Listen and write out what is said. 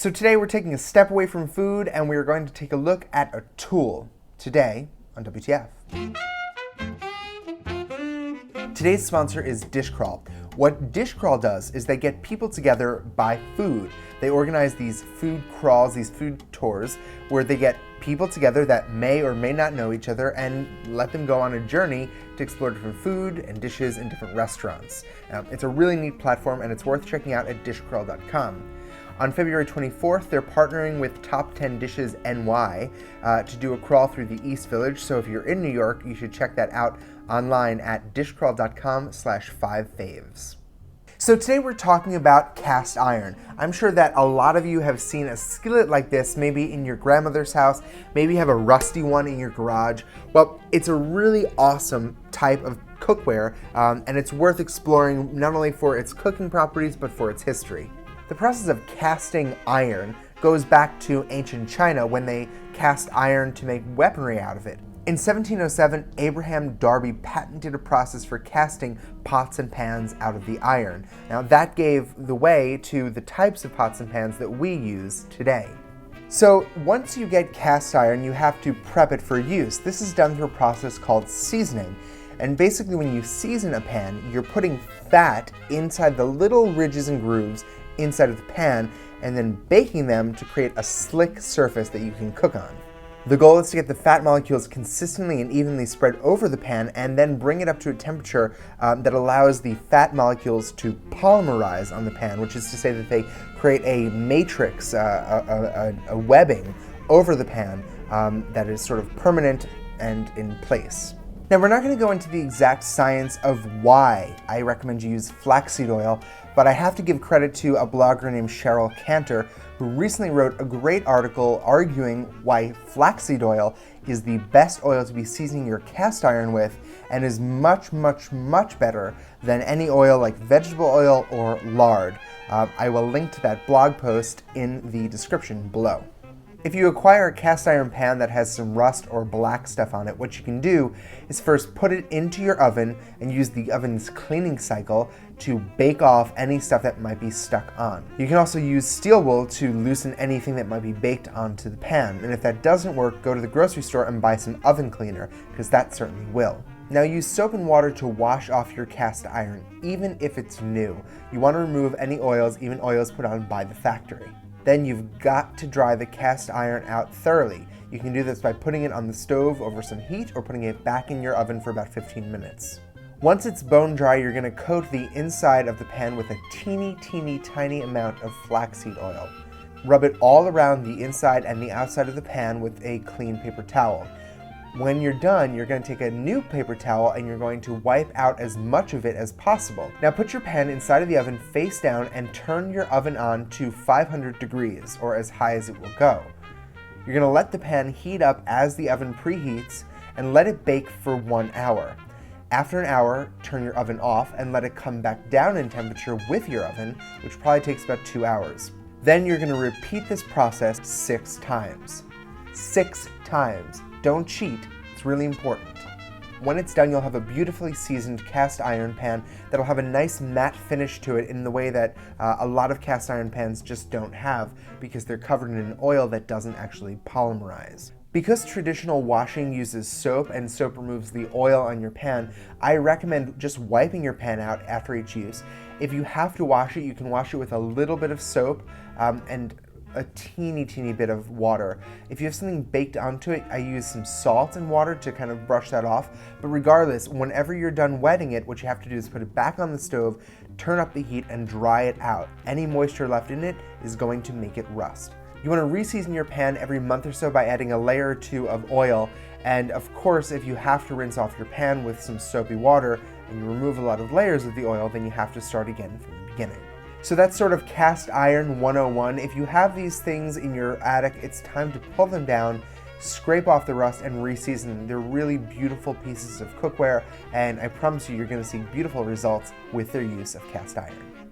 So today we're taking a step away from food and we're going to take a look at a tool. Today on WTF. Today's sponsor is Dishcrawl. What Dishcrawl does is they get people together by food. They organize these food crawls, these food tours, where they get people together that may or may not know each other and let them go on a journey to explore different food and dishes in different restaurants. It's a really neat platform and it's worth checking out at dishcrawl.com. On February 24th, they're partnering with Top 10 Dishes NY to do a crawl through the East Village. So if you're in New York, you should check that out online at dishcrawl.com/5faves. So today we're talking about cast iron. I'm sure that a lot of you have seen a skillet like this, maybe in your grandmother's house, maybe you have a rusty one in your garage. Well, it's a really awesome type of cookware, and it's worth exploring not only for its cooking properties, but for its history. The process of casting iron goes back to ancient China when they cast iron to make weaponry out of it. In 1707, Abraham Darby patented a process for casting pots and pans out of the iron. Now that gave the way to the types of pots and pans that we use today. So once you get cast iron, you have to prep it for use. This is done through a process called seasoning. And basically when you season a pan, you're putting fat inside the little ridges and grooves inside of the pan and then baking them to create a slick surface that you can cook on. The goal is to get the fat molecules consistently and evenly spread over the pan and then bring it up to a temperature that allows the fat molecules to polymerize on the pan, which is to say that they create a matrix, a webbing over the pan that is sort of permanent and in place. Now, we're not going to go into the exact science of why I recommend you use flaxseed oil, but I have to give credit to a blogger named Cheryl Cantor, who recently wrote a great article arguing why flaxseed oil is the best oil to be seasoning your cast iron with and is much, much, much better than any oil like vegetable oil or lard. I will link to that blog post in the description below. If you acquire a cast iron pan that has some rust or black stuff on it, what you can do is first put it into your oven and use the oven's cleaning cycle to bake off any stuff that might be stuck on. You can also use steel wool to loosen anything that might be baked onto the pan. And if that doesn't work, go to the grocery store and buy some oven cleaner, because that certainly will. Now use soap and water to wash off your cast iron, even if it's new. You want to remove any oils, even oils put on by the factory. Then you've got to dry the cast iron out thoroughly. You can do this by putting it on the stove over some heat or putting it back in your oven for about 15 minutes. Once it's bone dry, you're going to coat the inside of the pan with a teeny tiny amount of flaxseed oil. Rub it all around the inside and the outside of the pan with a clean paper towel. When you're done, you're going to take a new paper towel and you're going to wipe out as much of it as possible. Now put your pan inside of the oven face down and turn your oven on to 500 degrees, or as high as it will go. You're going to let the pan heat up as the oven preheats and let it bake for 1 hour. After an hour, turn your oven off and let it come back down in temperature with your oven, which probably takes about 2 hours. Then you're going to repeat this process 6 times. 6 times. Don't cheat, it's really important. When it's done, you'll have a beautifully seasoned cast iron pan that'll have a nice matte finish to it in the way that a lot of cast iron pans just don't have, because they're covered in an oil that doesn't actually polymerize. Because traditional washing uses soap and soap removes the oil on your pan, I recommend just wiping your pan out after each use. If you have to wash it, you can wash it with a little bit of soap and a teeny bit of water. If you have something baked onto it, I use some salt and water to kind of brush that off. But regardless, whenever you're done wetting it, what you have to do is put it back on the stove, turn up the heat, and dry it out. Any moisture left in it is going to make it rust. You want to reseason your pan every month or so by adding a layer or two of oil. And of course, if you have to rinse off your pan with some soapy water and you remove a lot of layers of the oil, then you have to start again from the beginning. So that's sort of cast iron 101. If you have these things in your attic, it's time to pull them down, scrape off the rust, and reseason them. They're really beautiful pieces of cookware, and I promise you, you're going to see beautiful results with their use of cast iron.